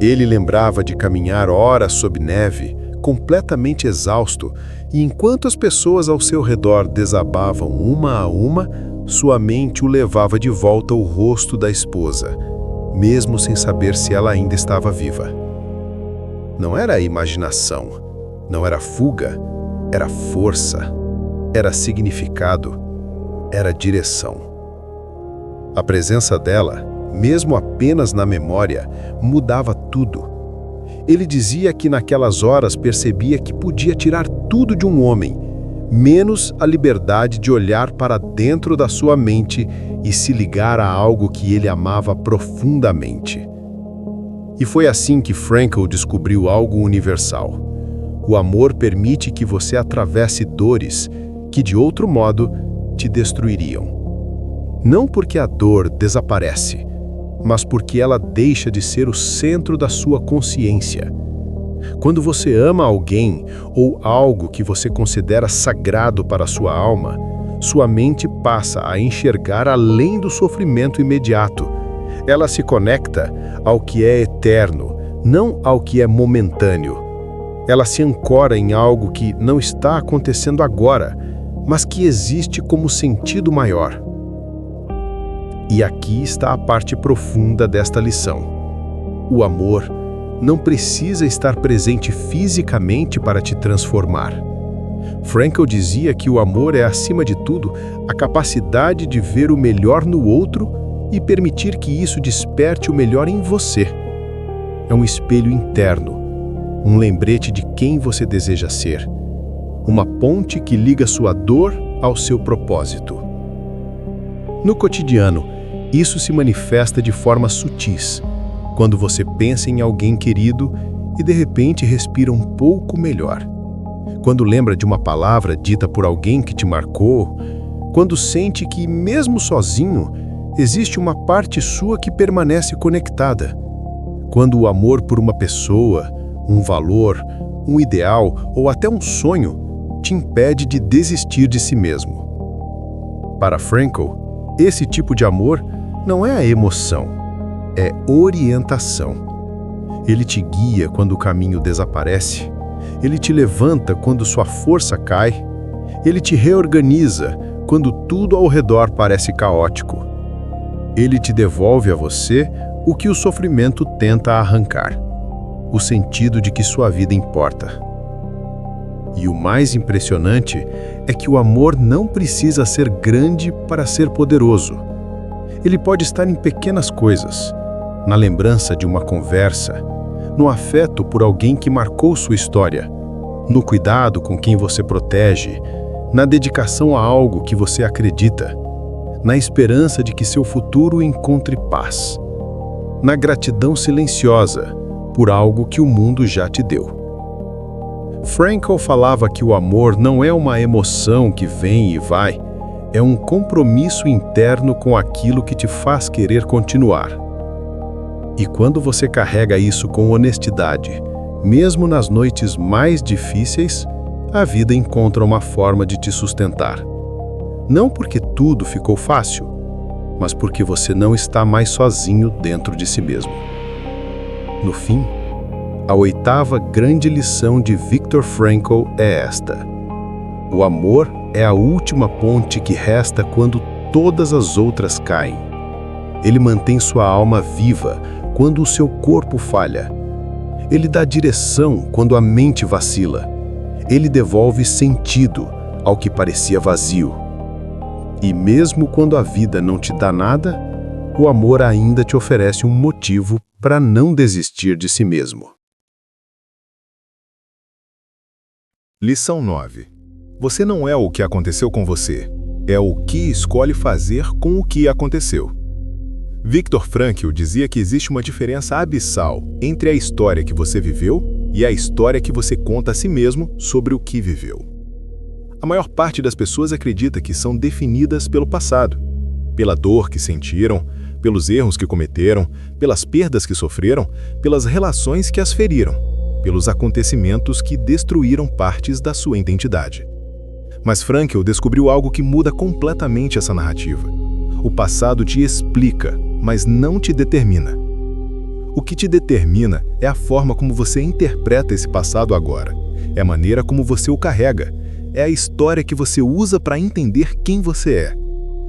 C: Ele lembrava de caminhar horas sob neve, completamente exausto, e enquanto as pessoas ao seu redor desabavam uma a uma, sua mente o levava de volta ao rosto da esposa, mesmo sem saber se ela ainda estava viva. Não era imaginação, não era fuga, era força, era significado, era direção. A presença dela, mesmo apenas na memória, mudava tudo. Ele dizia que naquelas horas percebia que podia tirar tudo de um homem, menos a liberdade de olhar para dentro da sua mente e se ligar a algo que ele amava profundamente. E foi assim que Frankl descobriu algo universal. O amor permite que você atravesse dores que, de outro modo, te destruiriam. Não porque a dor desaparece, mas porque ela deixa de ser o centro da sua consciência. Quando você ama alguém ou algo que você considera sagrado para a sua alma, sua mente passa a enxergar além do sofrimento imediato. Ela se conecta ao que é eterno, não ao que é momentâneo. Ela se ancora em algo que não está acontecendo agora, mas que existe como sentido maior. E aqui está a parte profunda desta lição. O amor não precisa estar presente fisicamente para te transformar. Frankl dizia que o amor é, acima de tudo, a capacidade de ver o melhor no outro e permitir que isso desperte o melhor em você. É um espelho interno, um lembrete de quem você deseja ser, uma ponte que liga sua dor ao seu propósito. No cotidiano, isso se manifesta de formas sutis, quando você pensa em alguém querido e de repente respira um pouco melhor. Quando lembra de uma palavra dita por alguém que te marcou, quando sente que, mesmo sozinho, existe uma parte sua que permanece conectada. Quando o amor por uma pessoa, um valor, um ideal ou até um sonho te impede de desistir de si mesmo. Para Frankl, esse tipo de amor não é a emoção, é orientação. Ele te guia quando o caminho desaparece, ele te levanta quando sua força cai, ele te reorganiza quando tudo ao redor parece caótico. Ele te devolve a você o que o sofrimento tenta arrancar, o sentido de que sua vida importa. E o mais impressionante é que o amor não precisa ser grande para ser poderoso. Ele pode estar em pequenas coisas, na lembrança de uma conversa, no afeto por alguém que marcou sua história, no cuidado com quem você protege, na dedicação a algo que você acredita, na esperança de que seu futuro encontre paz, na gratidão silenciosa por algo que o mundo já te deu. Frankl falava que o amor não é uma emoção que vem e vai, é um compromisso interno com aquilo que te faz querer continuar. E quando você carrega isso com honestidade, mesmo nas noites mais difíceis, a vida encontra uma forma de te sustentar. Não porque tudo ficou fácil, mas porque você não está mais sozinho dentro de si mesmo. No fim, a 8ª grande lição de Viktor Frankl é esta: o amor é a última ponte que resta quando todas as outras caem. Ele mantém sua alma viva quando o seu corpo falha. Ele dá direção quando a mente vacila. Ele devolve sentido ao que parecia vazio. E mesmo quando a vida não te dá nada, o amor ainda te oferece um motivo para não desistir de si mesmo.
B: Lição 9. Você não é o que aconteceu com você, é o que escolhe fazer com o que aconteceu. Viktor Frankl dizia que existe uma diferença abissal entre a história que você viveu e a história que você conta a si mesmo sobre o que viveu. A maior parte das pessoas acredita que são definidas pelo passado, pela dor que sentiram, pelos erros que cometeram, pelas perdas que sofreram, pelas relações que as feriram, pelos acontecimentos que destruíram partes da sua identidade. Mas Frankl descobriu algo que muda completamente essa narrativa. O passado te explica, mas não te determina. O que te determina é a forma como você interpreta esse passado agora. É a maneira como você o carrega. É a história que você usa para entender quem você é.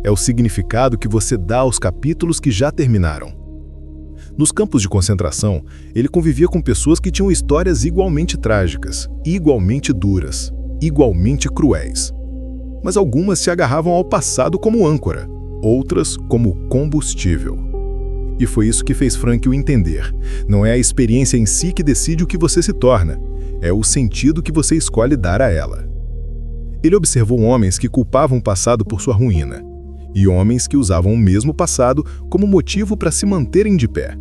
B: É o significado que você dá aos capítulos que já terminaram. Nos campos de concentração, ele convivia com pessoas que tinham histórias igualmente trágicas, igualmente duras, igualmente cruéis. Mas algumas se agarravam ao passado como âncora, outras como combustível. E foi isso que fez Frankl entender. Não é a experiência em si que decide o que você se torna, é o sentido que você escolhe dar a ela. Ele observou homens que culpavam o passado por sua ruína, e homens que usavam o mesmo passado como motivo para se manterem de pé.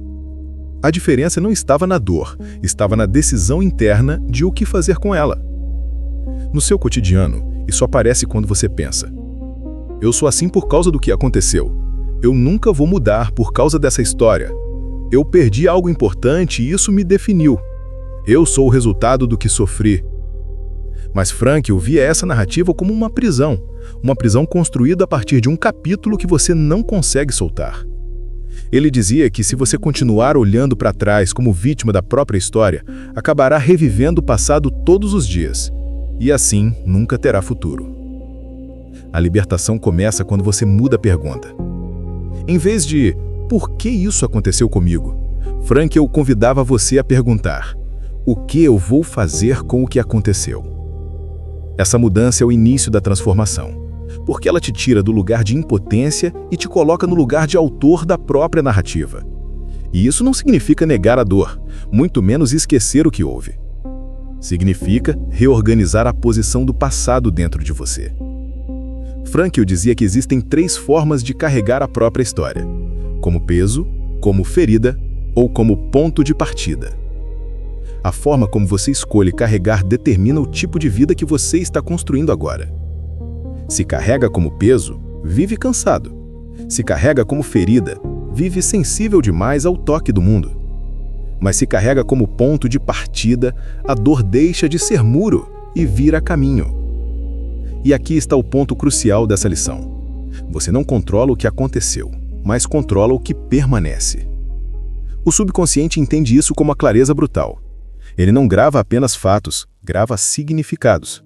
B: A diferença não estava na dor, estava na decisão interna de o que fazer com ela. No seu cotidiano, isso aparece quando você pensa: eu sou assim por causa do que aconteceu. Eu nunca vou mudar por causa dessa história. Eu perdi algo importante e isso me definiu. Eu sou o resultado do que sofri. Mas Frankl via essa narrativa como uma prisão construída a partir de um capítulo que você não consegue soltar. Ele dizia que se você continuar olhando para trás como vítima da própria história, acabará revivendo o passado todos os dias, e assim nunca terá futuro. A libertação começa quando você muda a pergunta. Em vez de "por que isso aconteceu comigo?", Frankl convidava você a perguntar: o que eu vou fazer com o que aconteceu? Essa mudança é o início da transformação, porque ela te tira do lugar de impotência e te coloca no lugar de autor da própria narrativa. E isso não significa negar a dor, muito menos esquecer o que houve. Significa reorganizar a posição do passado dentro de você. Frankl dizia que existem 3 formas de carregar a própria história: como peso, como ferida ou como ponto de partida. A forma como você escolhe carregar determina o tipo de vida que você está construindo agora. Se carrega como peso, vive cansado. Se carrega como ferida, vive sensível demais ao toque do mundo. Mas se carrega como ponto de partida, a dor deixa de ser muro e vira caminho. E aqui está o ponto crucial dessa lição. Você não controla o que aconteceu, mas controla o que permanece. O subconsciente entende isso com uma clareza brutal. Ele não grava apenas fatos, grava significados.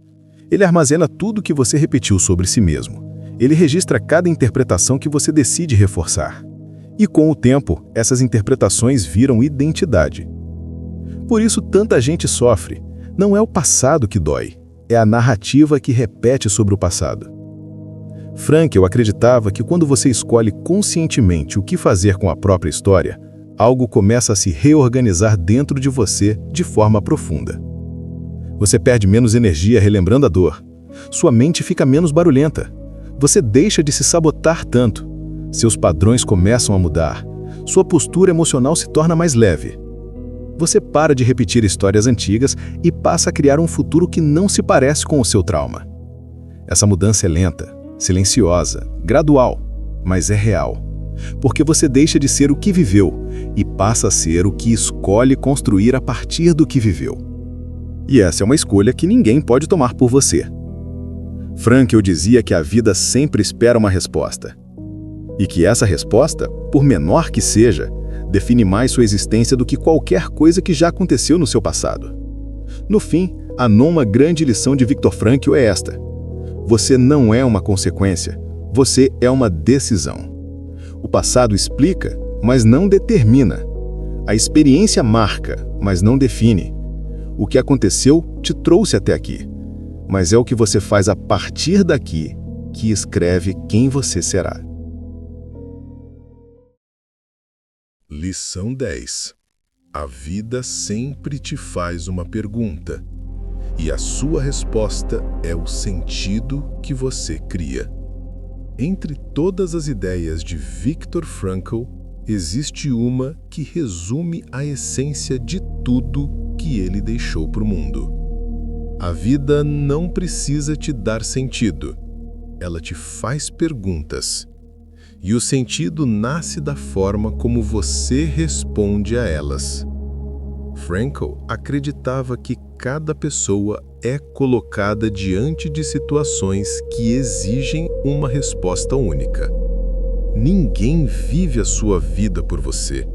B: Ele armazena tudo o que você repetiu sobre si mesmo. Ele registra cada interpretação que você decide reforçar. E com o tempo, essas interpretações viram identidade. Por isso tanta gente sofre. Não é o passado que dói, é a narrativa que repete sobre o passado. Frankl acreditava que quando você escolhe conscientemente o que fazer com a própria história, algo começa a se reorganizar dentro de você de forma profunda. Você perde menos energia relembrando a dor. Sua mente fica menos barulhenta. Você deixa de se sabotar tanto. Seus padrões começam a mudar. Sua postura emocional se torna mais leve. Você para de repetir histórias antigas e passa a criar um futuro que não se parece com o seu trauma. Essa mudança é lenta, silenciosa, gradual, mas é real. Porque você deixa de ser o que viveu e passa a ser o que escolhe construir a partir do que viveu. E essa é uma escolha que ninguém pode tomar por você. Frankl dizia que a vida sempre espera uma resposta. E que essa resposta, por menor que seja, define mais sua existência do que qualquer coisa que já aconteceu no seu passado. No fim, a nona grande lição de Viktor Frankl é esta: você não é uma consequência, você é uma decisão. O passado explica, mas não determina. A experiência marca, mas não define. O que aconteceu te trouxe até aqui, mas é o que você faz a partir daqui que escreve quem você será.
A: Lição 10. A vida sempre te faz uma pergunta, e a sua resposta é o sentido que você cria. Entre todas as ideias de Viktor Frankl, existe uma que resume a essência de tudo que ele deixou para o mundo. A vida não precisa te dar sentido. Ela te faz perguntas. E o sentido nasce da forma como você responde a elas. Frankl acreditava que cada pessoa é colocada diante de situações que exigem uma resposta única. Ninguém vive a sua vida por você.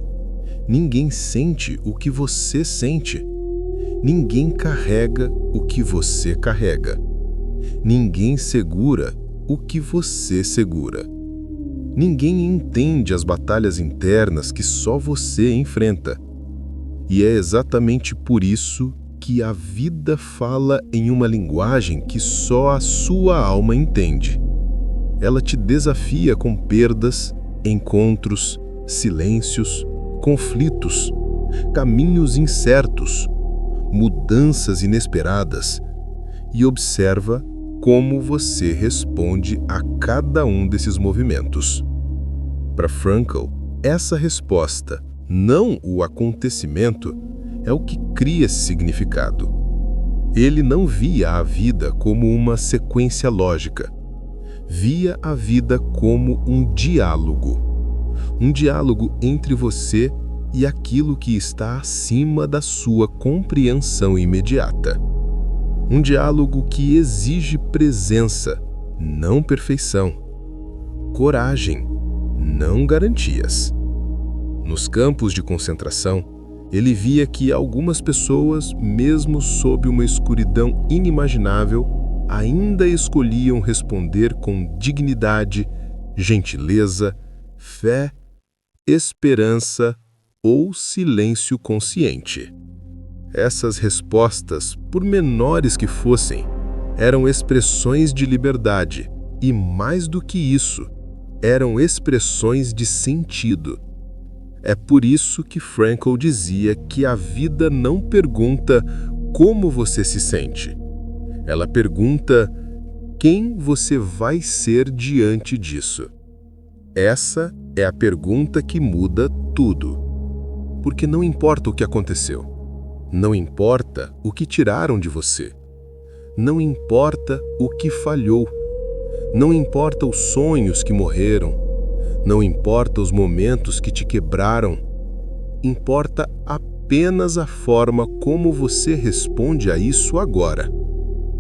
A: Ninguém sente o que você sente. Ninguém carrega o que você carrega. Ninguém segura o que você segura. Ninguém entende as batalhas internas que só você enfrenta. E é exatamente por isso que a vida fala em uma linguagem que só a sua alma entende. Ela te desafia com perdas, encontros, silêncios, conflitos, caminhos incertos, mudanças inesperadas, e observa como você responde a cada um desses movimentos. Para Frankl, essa resposta, não o acontecimento, é o que cria esse significado. Ele não via a vida como uma sequência lógica. Via a vida como um diálogo. Um diálogo entre você e aquilo que está acima da sua compreensão imediata. Um diálogo que exige presença, não perfeição. Coragem, não garantias. Nos campos de concentração, ele via que algumas pessoas, mesmo sob uma escuridão inimaginável, ainda escolhiam responder com dignidade, gentileza, fé, esperança
C: ou silêncio consciente. Essas respostas, por menores que fossem, eram expressões de liberdade e, mais do que isso, eram expressões de sentido. É por isso que Frankl dizia que a vida não pergunta como você se sente. Ela pergunta quem você vai ser diante disso. Essa é a pergunta que muda tudo. Porque não importa o que aconteceu. Não importa o que tiraram de você. Não importa o que falhou. Não importa os sonhos que morreram. Não importa os momentos que te quebraram. Importa apenas a forma como você responde a isso agora.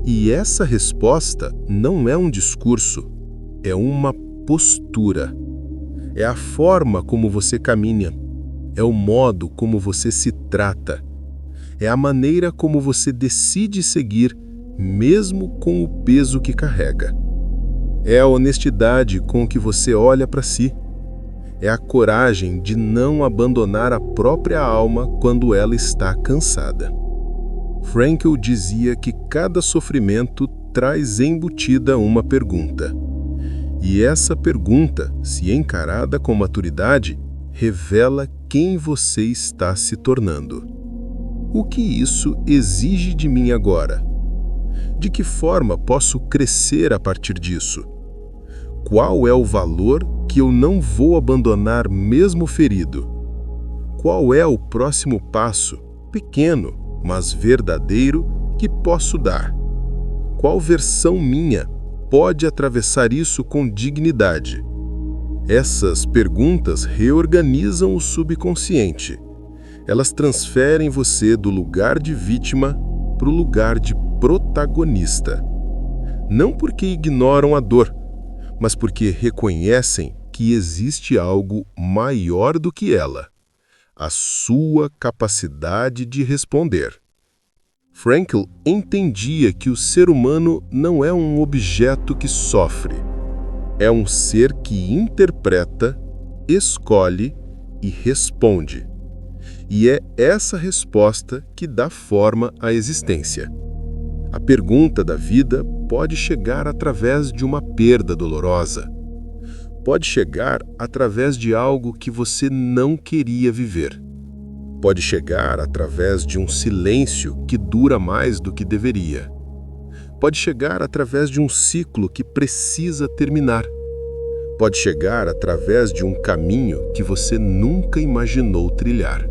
C: E essa resposta não é um discurso, é uma postura. É a forma como você caminha, é o modo como você se trata. É a maneira como você decide seguir, mesmo com o peso que carrega. É a honestidade com que você olha para si. É a coragem de não abandonar a própria alma quando ela está cansada. Frankl dizia que cada sofrimento traz embutida uma pergunta. E essa pergunta, se encarada com maturidade, revela quem você está se tornando. O que isso exige de mim agora? De que forma posso crescer a partir disso? Qual é o valor que eu não vou abandonar mesmo ferido? Qual é o próximo passo, pequeno, mas verdadeiro, que posso dar? Qual versão minha pode atravessar isso com dignidade? Essas perguntas reorganizam o subconsciente. Elas transferem você do lugar de vítima para o lugar de protagonista. Não porque ignoram a dor, mas porque reconhecem que existe algo maior do que ela, a sua capacidade de responder. Frankl entendia que o ser humano não é um objeto que sofre. É um ser que interpreta, escolhe e responde. E é essa resposta que dá forma à existência. A pergunta da vida pode chegar através de uma perda dolorosa. Pode chegar através de algo que você não queria viver. Pode chegar através de um silêncio que dura mais do que deveria. Pode chegar através de um ciclo que precisa terminar. Pode chegar através de um caminho que você nunca imaginou trilhar.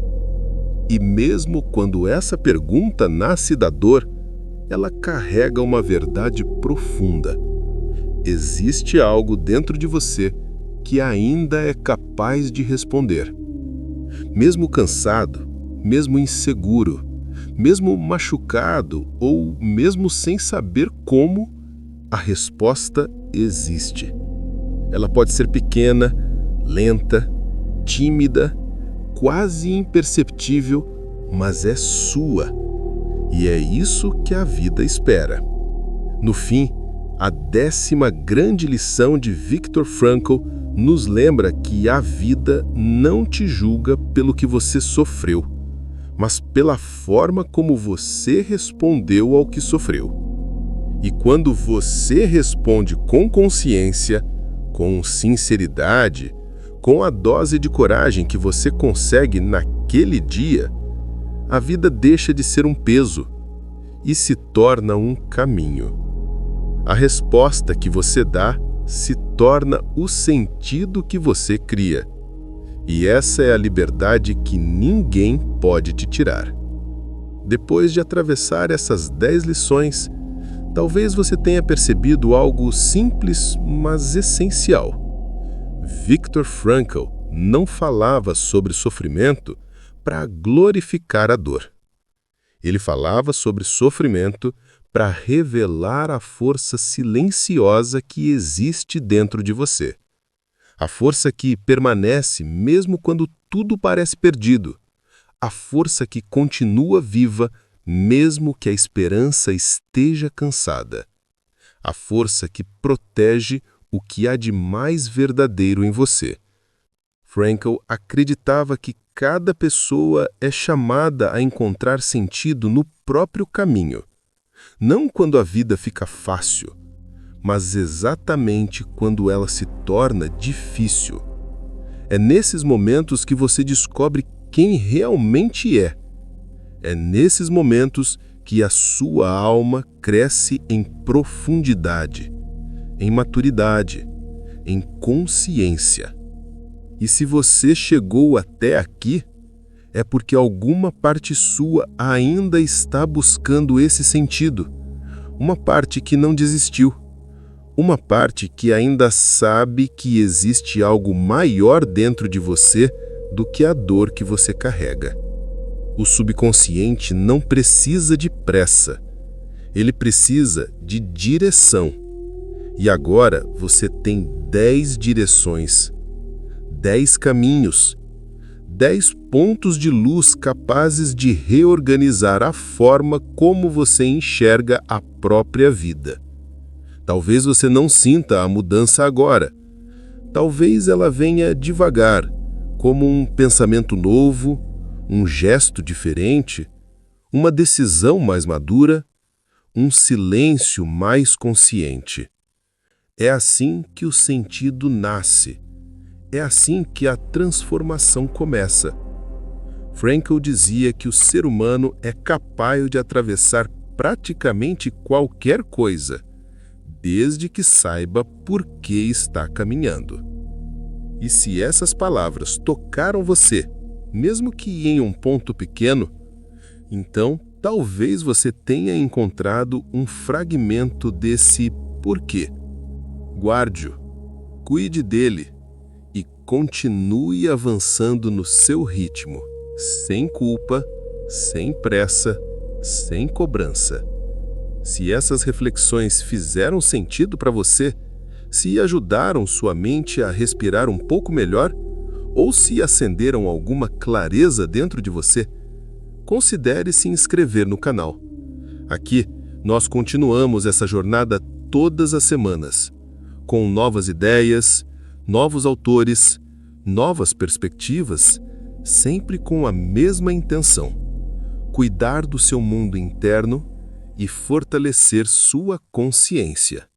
C: E mesmo quando essa pergunta nasce da dor, ela carrega uma verdade profunda. Existe algo dentro de você que ainda é capaz de responder. Mesmo cansado, mesmo inseguro, mesmo machucado ou mesmo sem saber como, a resposta existe. Ela pode ser pequena, lenta, tímida, quase imperceptível, mas é sua. E é isso que a vida espera. No fim, a 10ª grande lição de Viktor Frankl nos lembra que a vida não te julga pelo que você sofreu, mas pela forma como você respondeu ao que sofreu. E quando você responde com consciência, com sinceridade, com a dose de coragem que você consegue naquele dia, a vida deixa de ser um peso e se torna um caminho. A resposta que você dá se torna o sentido que você cria. E essa é a liberdade que ninguém pode te tirar. Depois de atravessar essas 10 lições, talvez você tenha percebido algo simples, mas essencial. Viktor Frankl não falava sobre sofrimento para glorificar a dor. Ele falava sobre sofrimento para revelar a força silenciosa que existe dentro de você. A força que permanece mesmo quando tudo parece perdido. A força que continua viva mesmo que a esperança esteja cansada. A força que protege o que há de mais verdadeiro em você.
A: Frankl acreditava que cada pessoa é chamada a encontrar sentido no próprio caminho, não quando a vida fica fácil, mas exatamente quando ela se torna difícil. É nesses momentos que você descobre quem realmente é. É nesses momentos que a sua alma cresce em profundidade, em maturidade, em consciência. E se você chegou até aqui, é porque alguma parte sua ainda está buscando esse sentido. Uma parte que não desistiu. Uma parte que ainda sabe que existe algo maior dentro de você do que a dor que você carrega. O subconsciente não precisa de pressa. Ele precisa de direção. E agora você tem 10 direções, 10 caminhos, 10 pontos de luz capazes de reorganizar a forma como você enxerga a própria vida. Talvez você não sinta a mudança agora. Talvez ela venha devagar, como um pensamento novo, um gesto diferente, uma decisão mais madura, um silêncio mais consciente. É assim que o sentido nasce. É assim que a transformação começa. Frankl dizia que o ser humano é capaz de atravessar praticamente qualquer coisa, desde que saiba por que está caminhando. E se essas palavras tocaram você, mesmo que em um ponto pequeno, então talvez você tenha encontrado um fragmento desse porquê. Guarde-o, cuide dele e continue avançando no seu ritmo, sem culpa, sem pressa, sem cobrança. Se essas reflexões fizeram sentido para você, se ajudaram sua mente a respirar um pouco melhor, ou se acenderam alguma clareza dentro de você, considere se inscrever no canal. Aqui, nós continuamos essa jornada todas as semanas, com novas ideias, novos autores, novas perspectivas, sempre com a mesma intenção: cuidar do seu mundo interno e fortalecer sua consciência.